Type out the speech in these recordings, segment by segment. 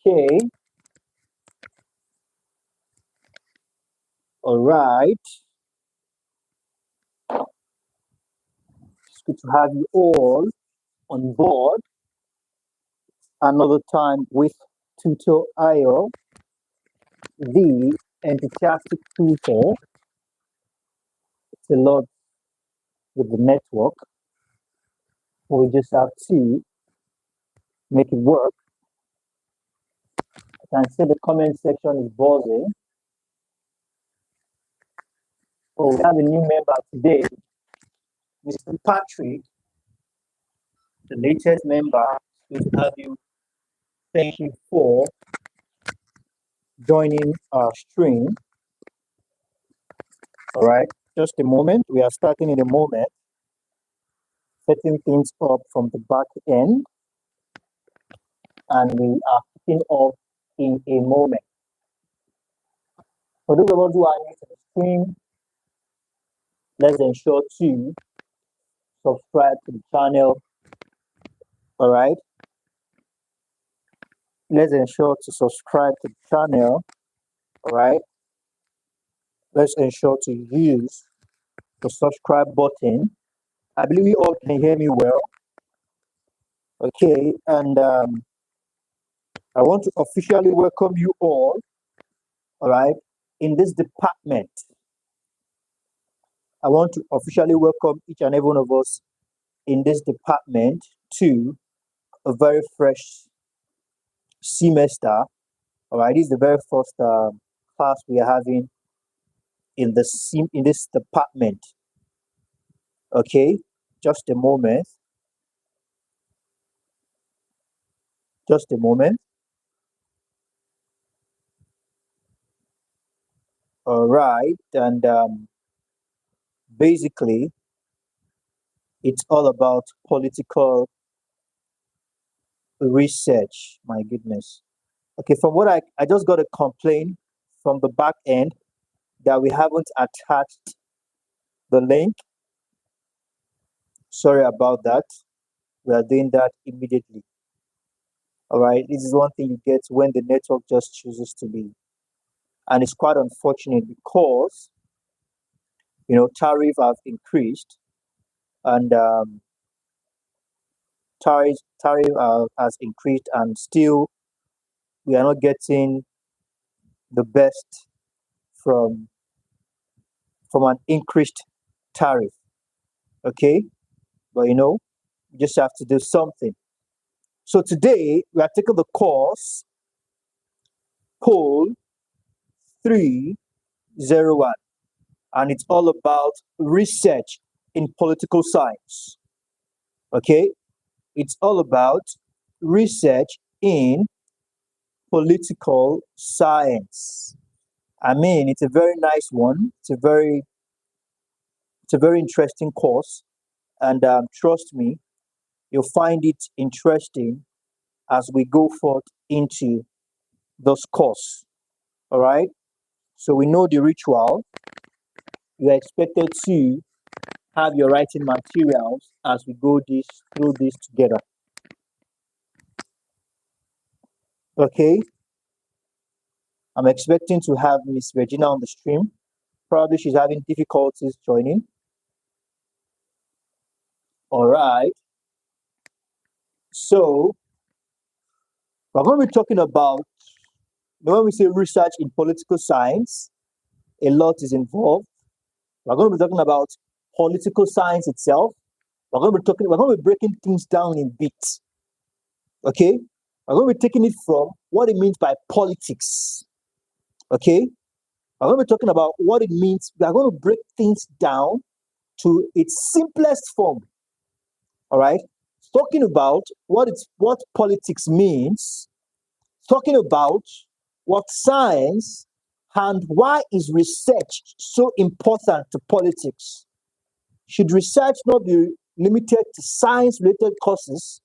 Okay. All right. It's good to have you all on board another time with tutor.io, the enthusiastic tutor. It's a lot with the network. We just have to make it work. I can see the comment section is buzzing. Oh, we have a new member today, Mr. Patrick, the latest member. Good to have you. Thank you for joining our stream. All right, just a moment. We are starting in a moment, setting things up from the back end, and we are kicking off in a moment. For those of us who are new to the stream, let's ensure to subscribe to the channel. All right, let's ensure to subscribe to the channel. All right, let's ensure to use the subscribe button. I believe you all can hear me well. Okay, and I want to officially welcome you all right, in this department. I want to officially welcome each and every one of us in this department to a very fresh semester. All right, this is the very first class we are having in this department. Okay, just a moment. Just a moment. All right, and basically, it's all about political research. My goodness. Okay, from what I just got a complaint from the back end that we haven't attached the link. Sorry about that. We are doing that immediately. All right, this is one thing you get when the network just chooses to be. And it's quite unfortunate because, tariff have increased and tariff has increased, and still we are not getting the best from an increased tariff. Okay, but you just have to do something. So today we are taking the course POL301, and it's all about research in political science. Okay, it's all about research in political science. I mean, it's a very nice one. It's a very interesting course, and trust me, you'll find it interesting as we go forth into this course. All right. So we know the ritual. You are expected to have your writing materials as we go through this together. Okay. I'm expecting to have Miss Regina on the stream. Probably she's having difficulties joining. All right. So we're going to be talking about, when we say research in political science, a lot is involved. We're going to be talking about political science itself. We're going to be breaking things down in bits. Okay? We're going to be taking it from what it means by politics. Okay? We're going to be talking about what it means. We are going to break things down to its simplest form. All right? Talking about what politics means, talking about what science and why is research so important to politics. Should research not be limited to science-related courses?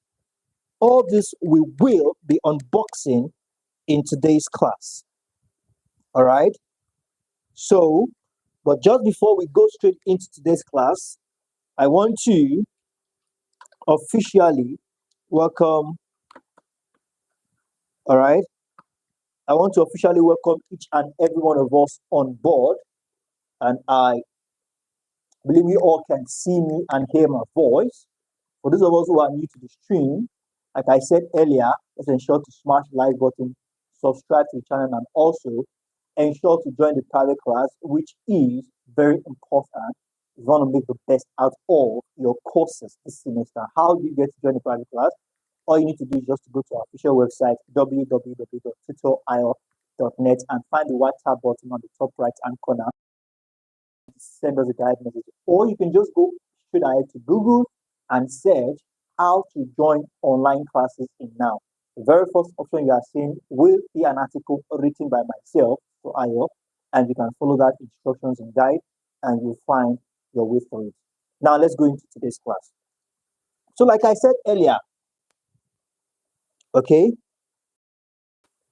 All this we will be unboxing in today's class. All right? So, but just before we go straight into today's class, I want to officially welcome, all right, I want to officially welcome each and every one of us on board, and I believe you all can see me and hear my voice. For those of us who are new to the stream, like I said earlier, let's ensure to smash the like button, subscribe to the channel, and also ensure to join the private class, which is very important if you want to make the best out of your courses this semester. How do you get to join the private class? All you need to do is just to go to our official website, www.tutorio.net, and find the white tab button on the top right hand corner. Send us a guide message, or you can just go straight ahead to Google and search how to join online classes in now. The very first option you are seeing will be an article written by myself for Ayo, and you can follow that instructions and guide, and you'll find your way through it. Now let's go into today's class. So, like I said earlier, okay,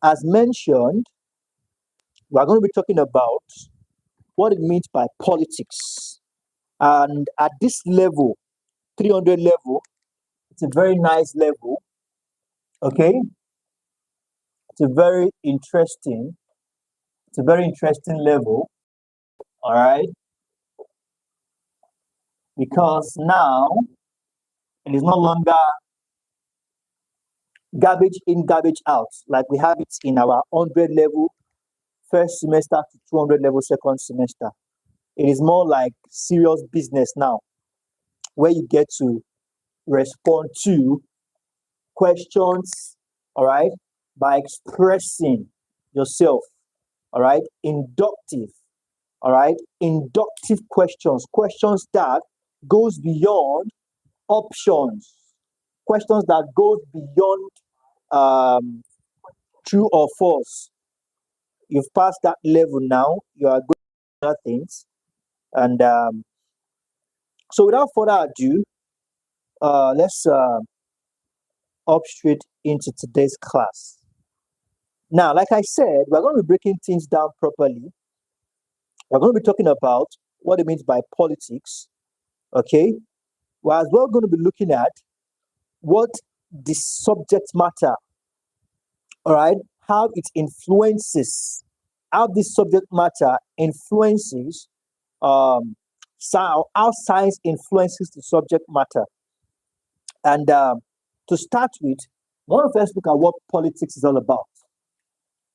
as mentioned, we're going to be talking about what it means by politics. And at this level, 300 level, it's a very nice level, okay? It's a very interesting level, all right? Because now it is no longer garbage in, garbage out, like we have it in our 100 level first semester to 200 level second semester. It is more like serious business now, where you get to respond to questions, all right, by expressing yourself, all right, inductive questions that goes beyond options, questions that goes beyond true or false. You've passed that level now, you are going to other things. And so without further ado, let's up straight into today's class. Now, like I said, we're going to be breaking things down properly. We're going to be talking about what it means by politics, okay? We're as well going to be looking at what the subject matter, all right, how it influences, how this subject matter influences, how science influences the subject matter. And to start with, I want to first look at what politics is all about,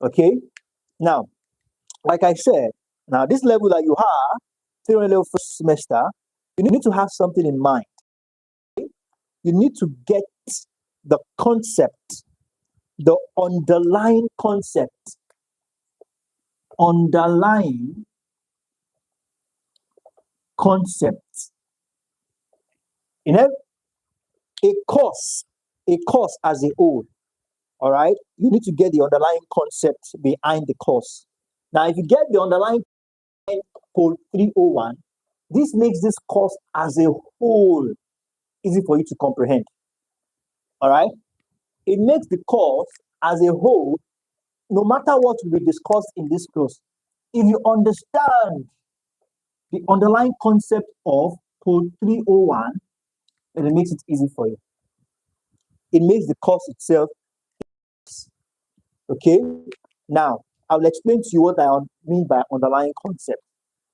okay? Now, like I said, now this level that you have, theory level first semester, you need to have something in mind. You need to get the concept, the underlying concept, You know, a course as a whole, all right? You need to get the underlying concept behind the course. Now, if you get the underlying POL301, this makes this course as a whole easy for you to comprehend, all right? It makes the course as a whole, no matter what will be discussed in this course, if you understand the underlying concept of POL301, then it makes it easy for you. It makes the course itself, okay? Now, I will explain to you what I mean by underlying concept.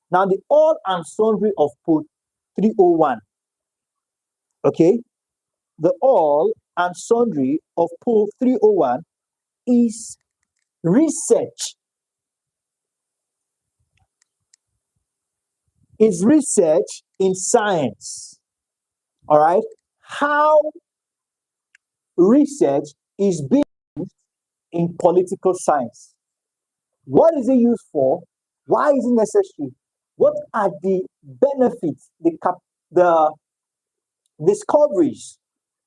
Now, the all and sundry of POL301, okay? The all and sundry of POL301 is research. Is research in science, all right? How research is being used in political science. What is it used for? Why is it necessary? What are the benefits, the discoveries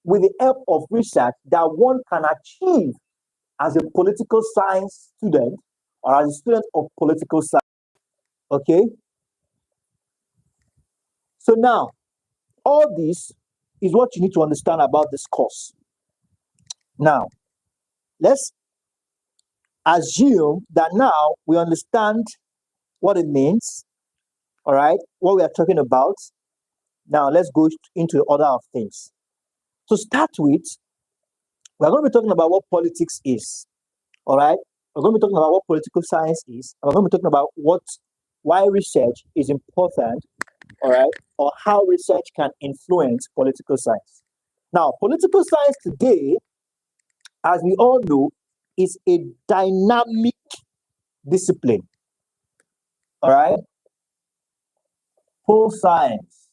with the help of research that one can achieve as a political science student or as a student of political science? Okay? So now, all this is what you need to understand about this course. Now, let's assume that now we understand what it means, all right, what we are talking about. Now, let's go into the order of things. To start with, we're going to be talking about what politics is, all right? We're going to be talking about what political science is. And we're going to be talking about why research is important, all right, or how research can influence political science. Now, political science today, as we all know, is a dynamic discipline. All right? Pol science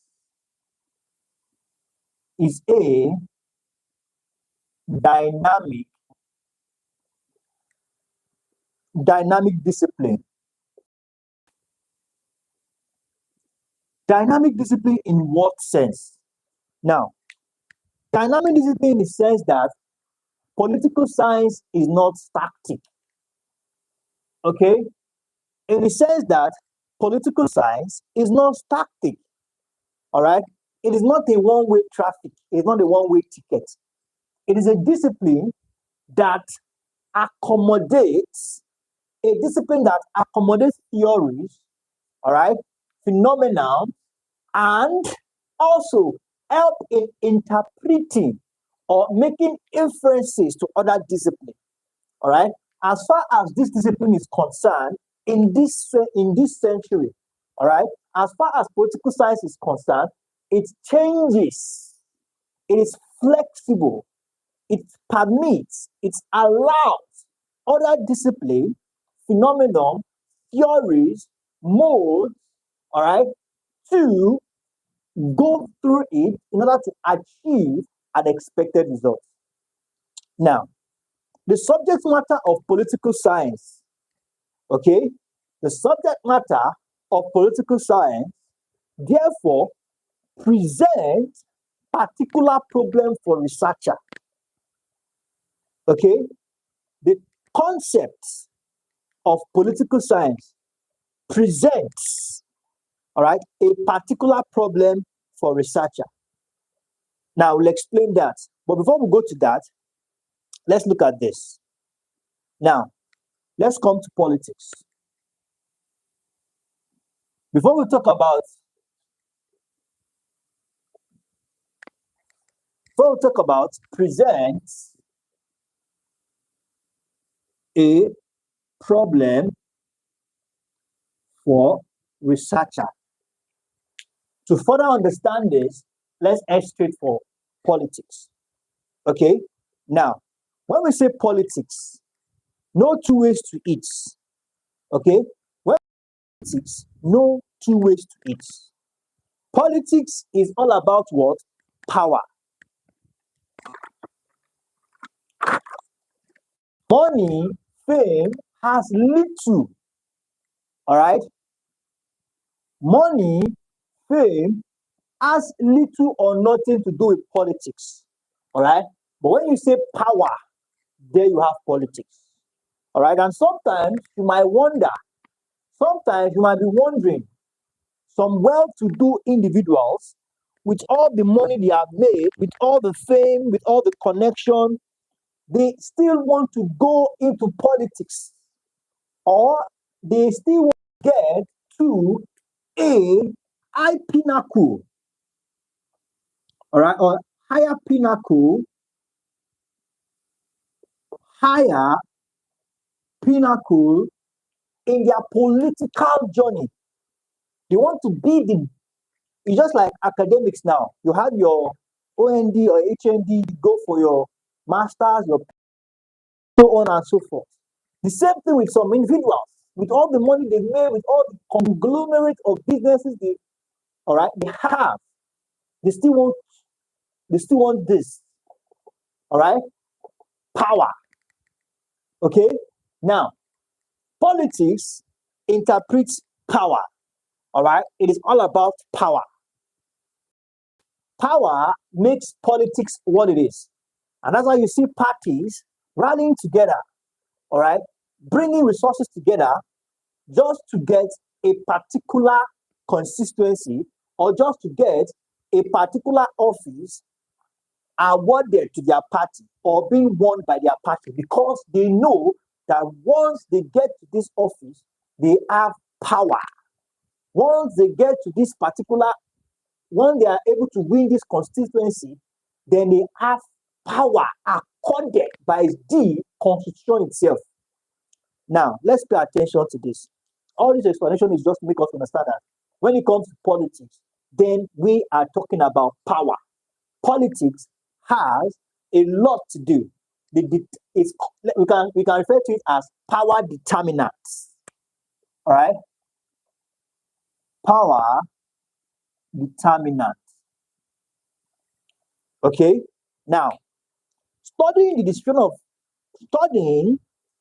is a dynamic discipline. Dynamic discipline in what sense? Now, dynamic discipline in the sense that political science is not static. Okay? In the sense that political science is not static. All right? It is not a one-way traffic. It's not a one-way ticket. It is a discipline that accommodates, theories, all right, phenomena, and also help in interpreting or making inferences to other disciplines. All right. As far as this discipline is concerned, in this century, all right, as far as political science is concerned, it changes, it is flexible, it permits, it allows other discipline, phenomenon, theories, modes, all right, to go through it in order to achieve an expected result. Now, the subject matter of political science, okay, the subject matter of political science, therefore, presents particular problem for researcher. Okay, the concepts of political science presents, all right, a particular problem for researcher. Now, we'll explain that. But before we go to that, let's look at this. Now, let's come to politics. Before we talk about presents a problem for researcher. To further understand this, let's head straight for politics. Okay? Now, when we say politics, no two ways to it. Okay? When politics, no two ways to it. Politics is all about what? Power. Money, fame has little, all right? Money, fame has little or nothing to do with politics, all right? But when you say power, there you have politics, all right? And sometimes you might wonder, sometimes you might be wondering, some well-to-do individuals, with all the money they have made, with all the fame, with all the connection, they still want to go into politics, or they still want to get to a high pinnacle, all right, or higher pinnacle, in their political journey. They want to be it's just like academics now. You have your OND or HND, you go for your masters, your so on and so forth. The same thing with some individuals. With all the money they've made, with all the conglomerate of businesses they have, they still want this. All right? Power. Okay? Now, politics interprets power. All right? It is all about power. Power makes politics what it is. And that's why you see parties rallying together, all right, bringing resources together just to get a particular constituency or just to get a particular office awarded to their party or being won by their party, because they know that once they get to this office, they have power. Once they get to this particular, when they are able to win this constituency, then they have power accorded by the constitution itself. Now, let's pay attention to this. All this explanation is just to make us understand that when it comes to politics, then we are talking about power. Politics has a lot to do. We can refer to it as power determinants. All right, power determinant. Okay. Now, studying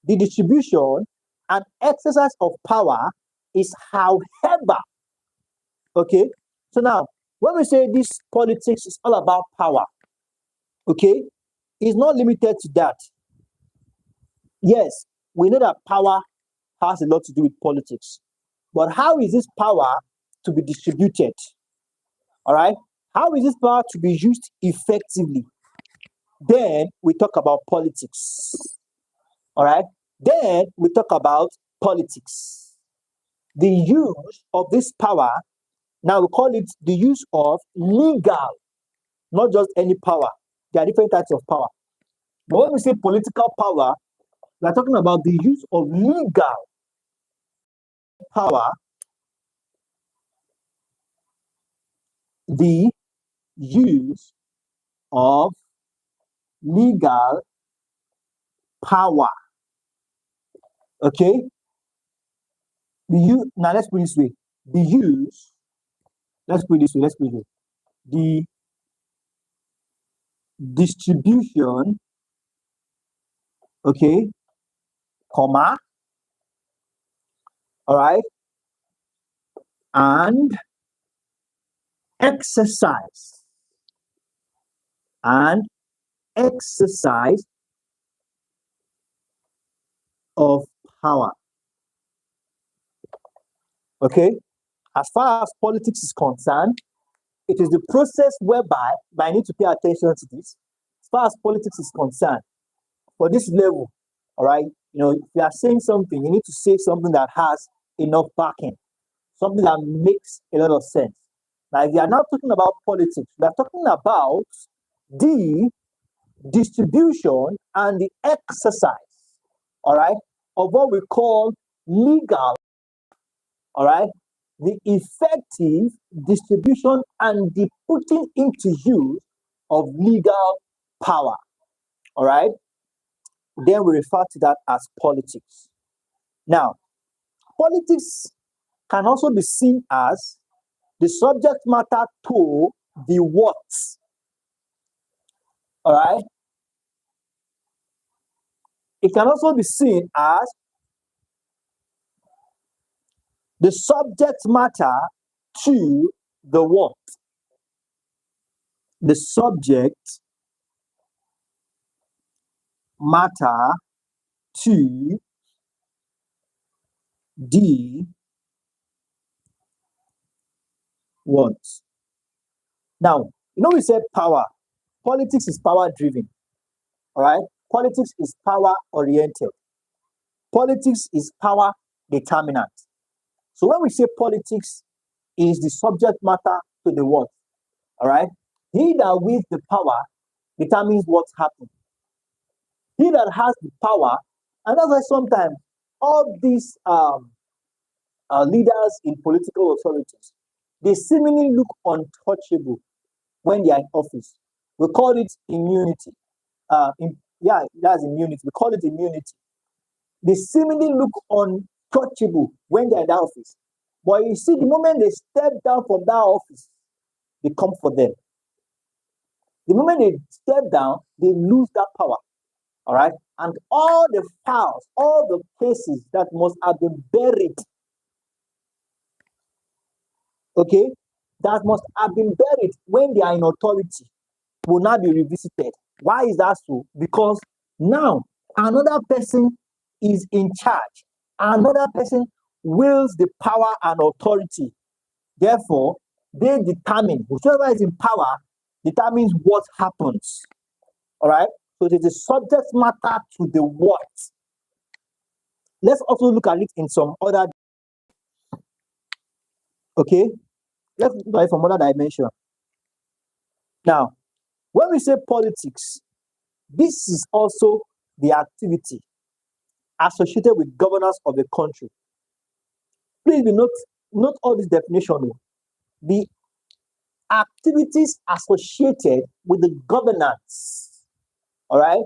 the distribution and exercise of power is, however, okay. So now, when we say this politics is all about power, okay, it's not limited to that. Yes, we know that power has a lot to do with politics, but how is this power to be distributed? All right, how is this power to be used effectively? Then we talk about politics. All right, then we talk about politics. The use of this power, now we call it the use of legal, not just any power. There are different types of power. But when we say political power, we are talking about the use of legal power, the use of legal power. Okay? Now let's put it this way. Let's put it this way. The distribution, okay, comma, all right, and exercise of power. Okay, as far as politics is concerned, it is the process whereby, but I need to pay attention to this. As far as politics is concerned, for this level, all right, if you are saying something, you need to say something that has enough backing, something that makes a lot of sense. Now, if you are now talking about politics, we are talking about the distribution and the exercise, all right, of what we call legal, all right, the effective distribution and the putting into use of legal power, all right, then we refer to that as politics. Now, politics can also be seen as the subject matter to the what, all right. It can also be seen as the subject matter to the what? The subject matter to the what? Now, we said power. Politics is power driven. All right. Politics is power oriented. Politics is power determinant. So when we say politics is the subject matter to the what? All right. He that wields the power determines what happens. He that has the power, and that's why sometimes all these leaders in political authorities, they seemingly look untouchable when they are in office. We call it immunity. That's immunity. We call it immunity. They seemingly look untouchable when they're in that office. But you see, the moment they step down from that office, they come for them. The moment they step down, they lose that power. All right? And all the files, all the cases that must have been buried, okay, that must have been buried when they are in authority, will now be revisited. Why is that so? Because now another person is in charge. Another person wields the power and authority. Therefore, they determine, whoever is in power determines what happens. All right? So it is the subject matter to the what. Let's also look at it in some other, okay? Let's look at it from other dimension. Now, when we say politics, this is also the activity associated with governance of a country. Please note all this definition. The activities associated with the governance, all right?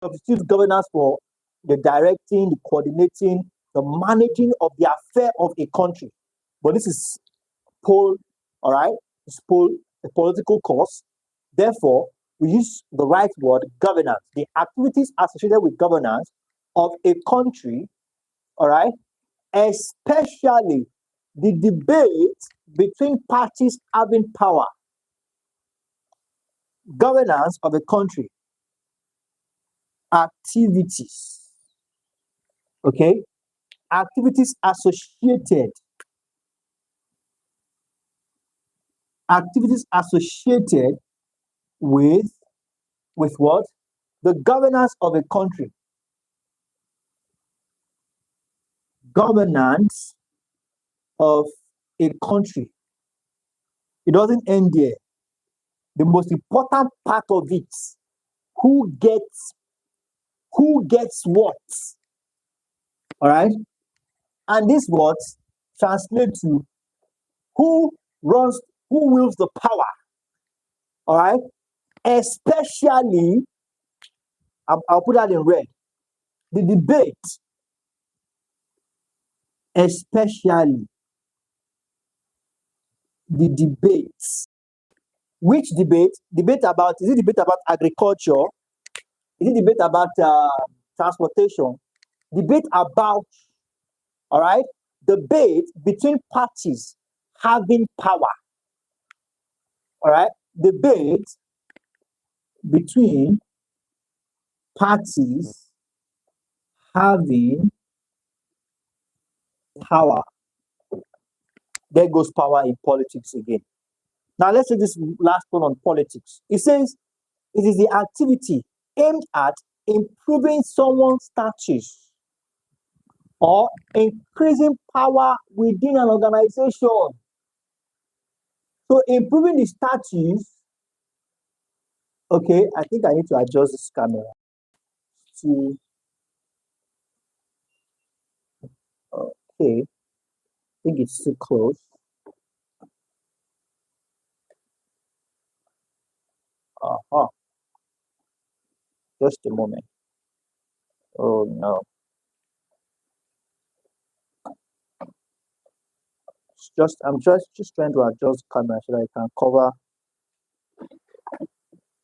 Substitute governance for the directing, the coordinating, the managing of the affair of a country. But this is POL, all right? It's POL, a political course. Therefore, we use the right word, governance. The activities associated with governance of a country, all right? Especially the debate between parties having power. Governance of a country. Activities. Okay? Activities associated. Activities associated with what? The governance of a country. Governance of a country. It doesn't end there. The most important part of it, who gets what? All right? And this what translates to who wields the power. All right? Especially, I'll put that in red. The debate, especially the debates. Which debate? Debate about, is it debate about agriculture? Is it debate about transportation? Debate about, all right, debate between parties having power. All right, debate between parties having power. There goes power in politics again. Now let's take this last one on politics. It says it is the activity aimed at improving someone's status or increasing power within an organization. So improving the status, okay, I think I need to adjust this camera to, okay, I think it's too close. Just a moment. Oh no. I'm just trying to adjust the camera so that I can cover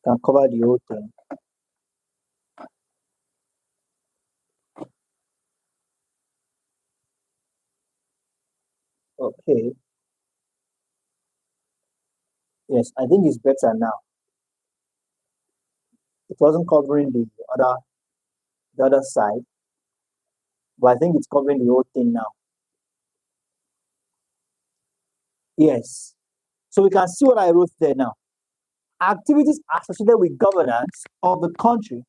the whole thing. Okay. Yes, I think it's better now. It wasn't covering the other side, but I think it's covering the whole thing now. Yes. So we can see what I wrote there now. Activities associated with governance of the country,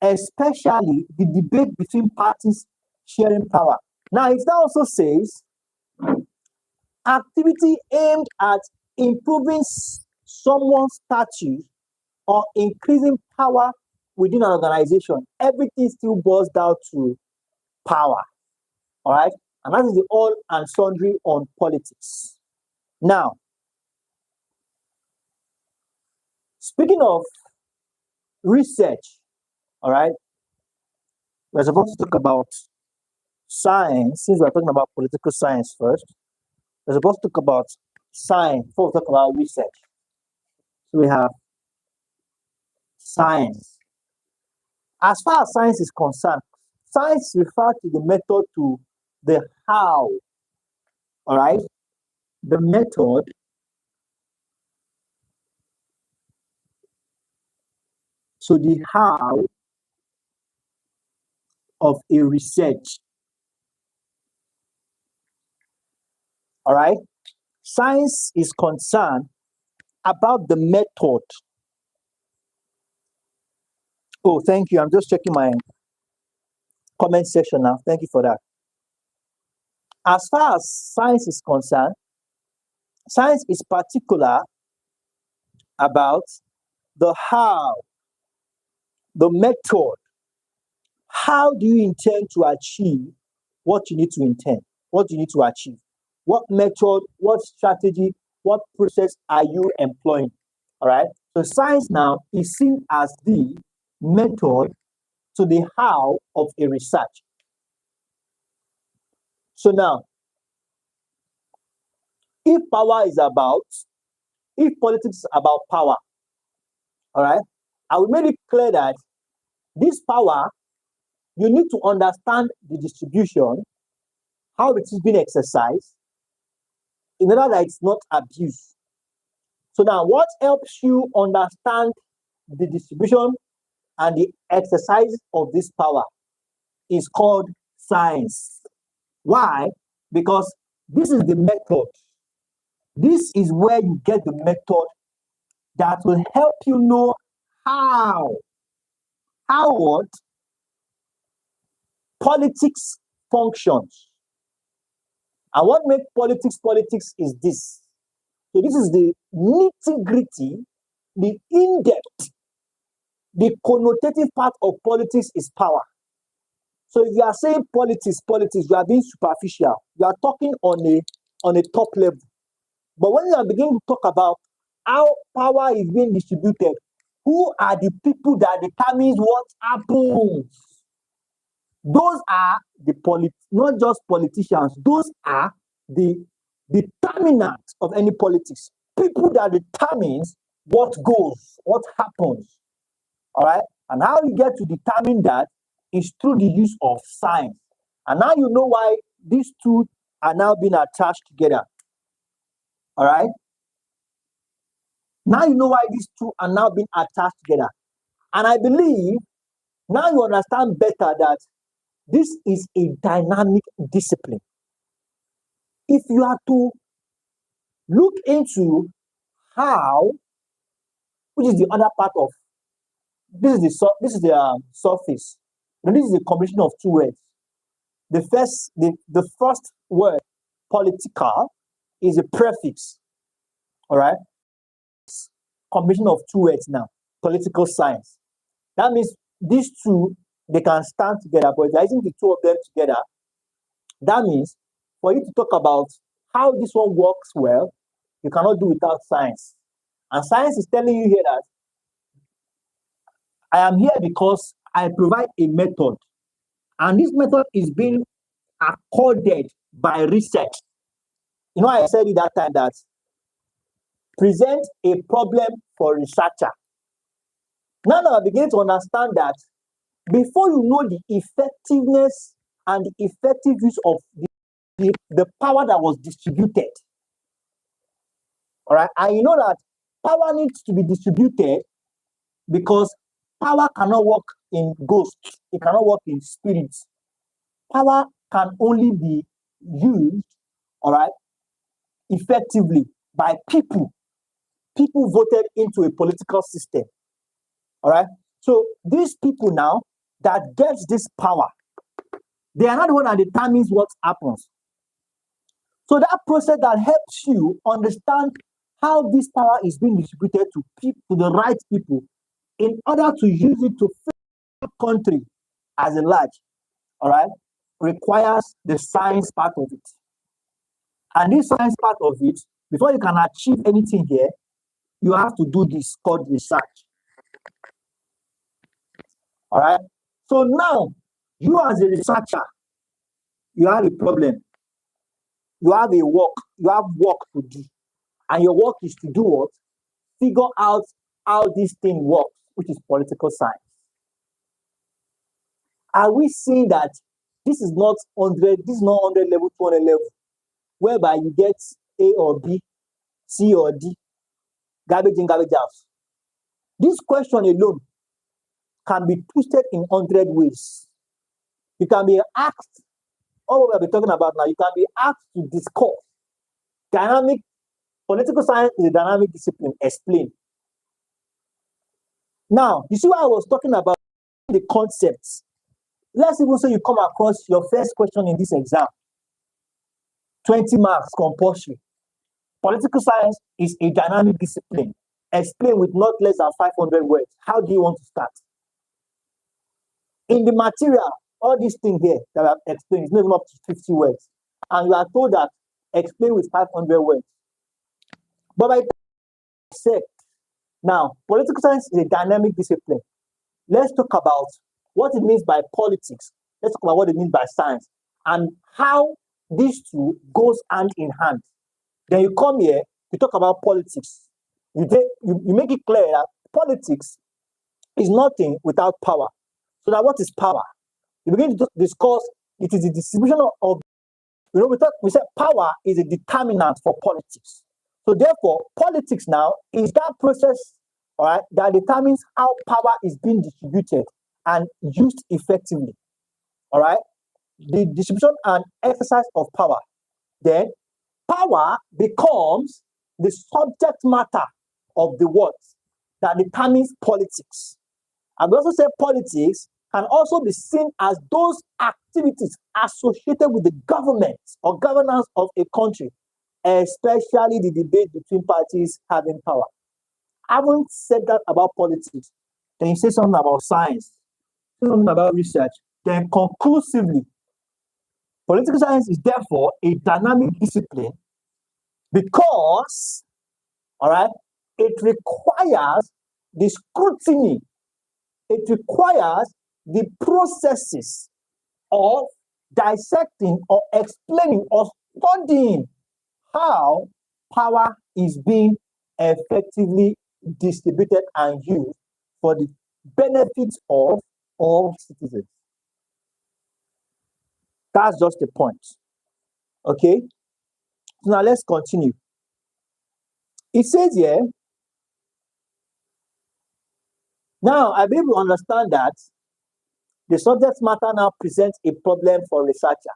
especially the debate between parties sharing power. Now, it now also says activity aimed at improving someone's status or increasing power within an organization. Everything still boils down to power. All right? And that is the all and sundry on politics. Now, speaking of research, all right, we're supposed to talk about science. Since we're talking about political science first, we're supposed to talk about science before we talk about research. So we have science. As far as science is concerned, science refers to the method to the how. All right? The method to the how of a research. All right? Science is concerned about the method. Oh, thank you. I'm just checking my comment section now. Thank you for that. As far as science is concerned, science is particular about the how, the method, how do you intend to achieve what you need to intend, what you need to achieve? What method, what strategy, what process are you employing? All right. So science now is seen as the method to the how of a research. So now, if politics is about power, all right, I will make it clear that this power, you need to understand the distribution, how it is being exercised, in order that it's not abused. So now, what helps you understand the distribution and the exercise of this power is called science. Why? Because this is the method. This is where you get the method that will help you know how what politics functions. And what makes politics is this. So this is the nitty-gritty, the in-depth, the connotative part of politics is power. So if you are saying politics, you are being superficial. You are talking on a top level. But when you are beginning to talk about how power is being distributed, who are the people that determines what happens? Those are not just politicians. Those are the determinants of any politics. People that determines what goes, what happens. All right. And how you get to determine that is through the use of science. And now you know why these two are now being attached together. All right. Now you know why these two are now being attached together. And I believe now you understand better that this is a dynamic discipline. If you are to look into how, which is the other part of this is the surface. And this is a combination of two words. The first word, political, is a prefix. All right. Combination of two words now, political science. That means these two, they can stand together, but if you're using the two of them together, that means for you to talk about how this one works well, you cannot do without science. And science is telling you here that I am here because I provide a method. And this method is being accorded by research. You know, I said it that time that present a problem for researcher. Now I begin to understand that before you know the effectiveness and the effective use of the power that was distributed, all right, and you know that power needs to be distributed because power cannot work in ghosts, it cannot work in spirits. Power can only be used, all right, effectively by people. People voted into a political system. All right. So these people now that gets this power, they are not the one that determines what happens. So that process that helps you understand how this power is being distributed to people, to the right people, in order to use it to fix the country as a large, all right, requires the science part of it. And this science part of it, before you can achieve anything here, you have to do this called research. All right. So now, you as a researcher, you have a problem. You have work to do. And your work is to do what? Figure out how this thing works, which is political science. Are we seeing that this is not 100 level, 200 level, whereby you get A or B, C or D, garbage in, garbage out? This question alone can be twisted in 100 ways. You can be asked, all what we'll be talking about now, you can be asked to discuss political science is a dynamic discipline. Explain. Now, you see what I was talking about, the concepts. Let's even say you come across your first question in this exam, 20 marks compulsory. Political science is a dynamic discipline. Explain with not less than 500 words. How do you want to start? In the material, all these things here that I've explained is not even up to 50 words. And you are told that explain with 500 words. But by said, now, political science is a dynamic discipline. Let's talk about what it means by politics. Let's talk about what it means by science and how these two goes hand in hand. Then you come here, you talk about politics. You make it clear that politics is nothing without power. So now what is power? You begin to discuss it is the distribution of we said power is a determinant for politics. So therefore, politics now is that process, all right, that determines how power is being distributed and used effectively. All right, the distribution and exercise of power. Then power becomes the subject matter of the words that determines politics. And we also say politics can also be seen as those activities associated with the government or governance of a country, especially the debate between parties having power. I haven't said that about politics. Then you say something about science, something about research. Then conclusively, political science is therefore a dynamic discipline because, all right, it requires the scrutiny. It requires the processes of dissecting or explaining or studying how power is being effectively distributed and used for the benefits of all citizens. That's just the point. Okay? So now let's continue. It says here, now I believe we understand that the subject matter now presents a problem for researcher.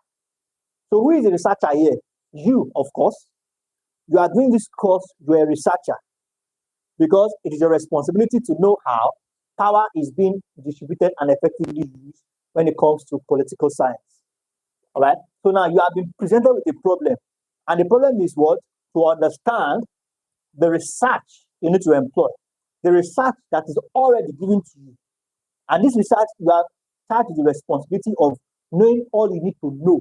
So who is the researcher here? You, of course. You are doing this course, you're a researcher because it is your responsibility to know how power is being distributed and effectively used when it comes to political science. All right. So now you have been presented with a problem. And the problem is what? To understand the research you need to employ, the research that is already given to you. And this research, you are charged with the responsibility of knowing all you need to know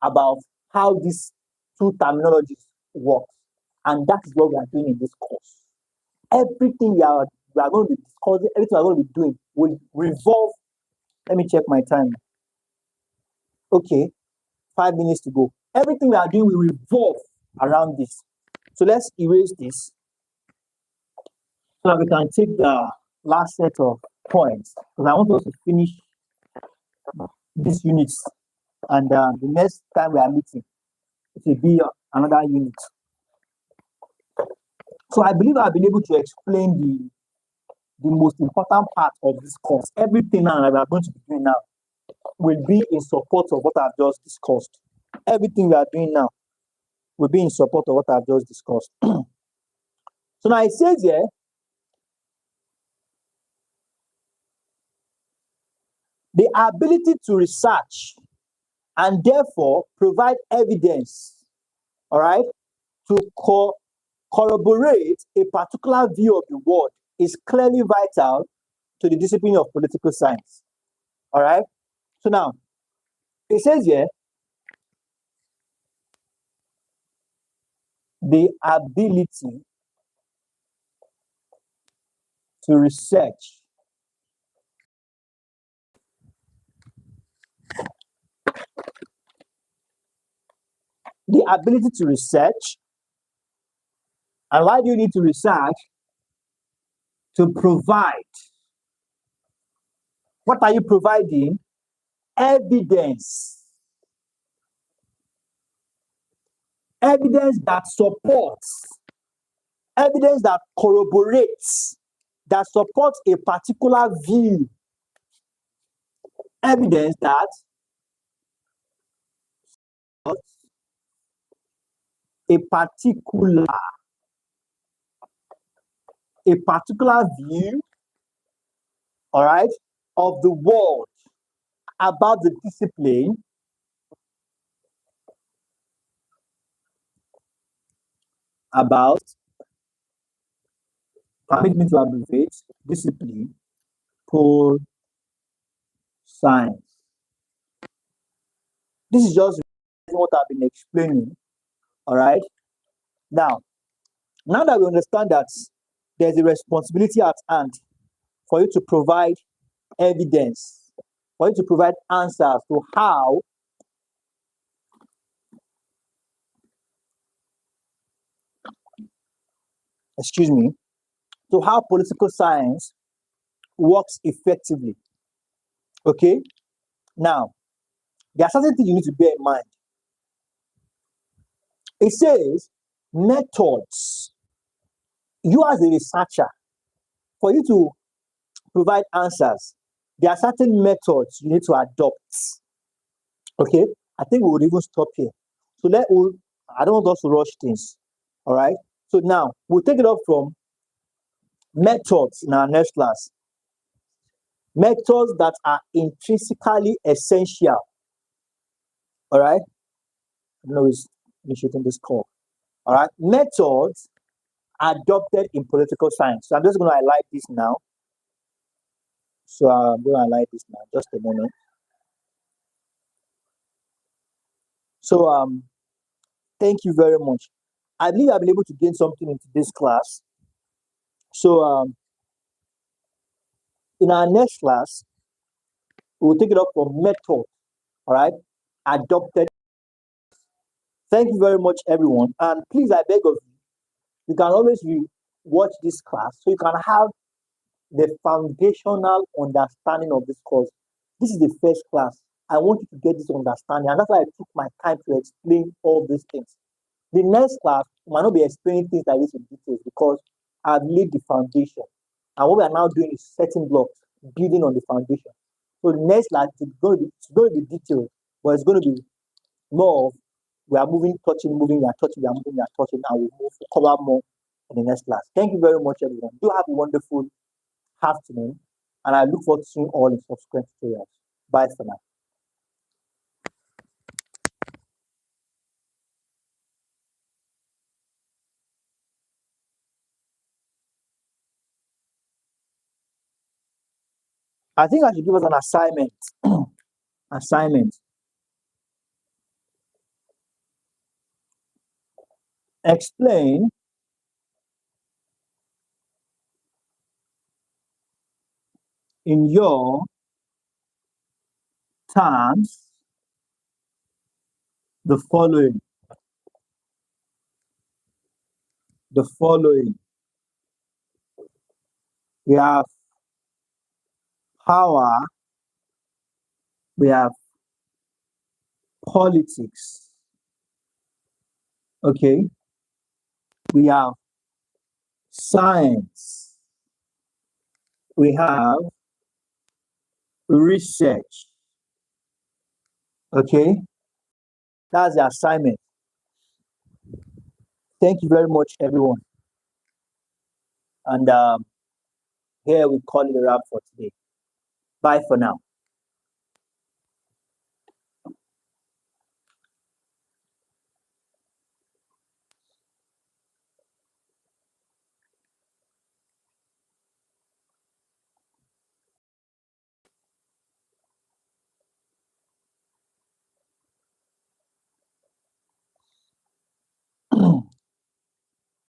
about how these two terminologies work. And that is what we are doing in this course. Everything we are going to be discussing, everything we are going to be doing will revolve. Let me check my time. Okay, 5 minutes to go. Everything we are doing will revolve around this. So let's erase this so that we can take the last set of points. Because I want us to finish these units. And the next time we are meeting, it will be another unit. So I believe I've been able to explain the most important part of this course. Everything now that we are going to be doing now will be in support of what I've just discussed. Everything we are doing now will be in support of what I've just discussed. So now it says here, the ability to research and therefore provide evidence, all right, to corroborate a particular view of the world is clearly vital to the discipline of political science. All right. So now it says here, the ability to research and why do you need to research? To provide. What are you providing? Evidence. Evidence that supports, evidence that corroborates, that supports a particular view. Evidence that supports a particular view, all right, of the world about the discipline about, permit me to abbreviate, discipline, POL science. This is just what I've been explaining. All right. Now that we understand that there's a responsibility at hand for you to provide evidence, for you to provide answers to how to how political science works effectively. Okay. Now, there are certain things you need to bear in mind. It says methods. You as a researcher, for you to provide answers, there are certain methods you need to adopt. Okay, I think we would even stop here. So I don't want us to rush things. All right. So now we'll take it up from methods in our next class. Methods that are intrinsically essential. All right. I know it's initiating this call. All right. Methods adopted in political science. So I'm just going to highlight this now. So I'm going to highlight this now. Just a moment. So thank you very much. I believe I've been able to gain something into this class. So in our next class, we'll take it up from method, all right, adopted. Thank you very much, everyone. And please, I beg of you, you can always watch this class so you can have the foundational understanding of this course. This is the first class. I want you to get this understanding, and that's why I took my time to explain all these things. The next class might not be explaining things like this in details because I've laid the foundation. And what we are now doing is setting blocks, building on the foundation. So the next class is going to be detailed, but it's going to be more of we are moving, touching, moving, we are touching, we are moving, we are touching, and we'll move to cover more in the next class. Thank you very much, everyone. Do have a wonderful afternoon, and I look forward to seeing you all in subsequent tutorials. Bye for now. I think I should give us an assignment. Assignment. Explain in your terms the following. The following. We have power, we have politics, okay, we have science, we have research, okay. That's the assignment. Thank you very much, everyone. And here we call it a wrap for today. Bye for now.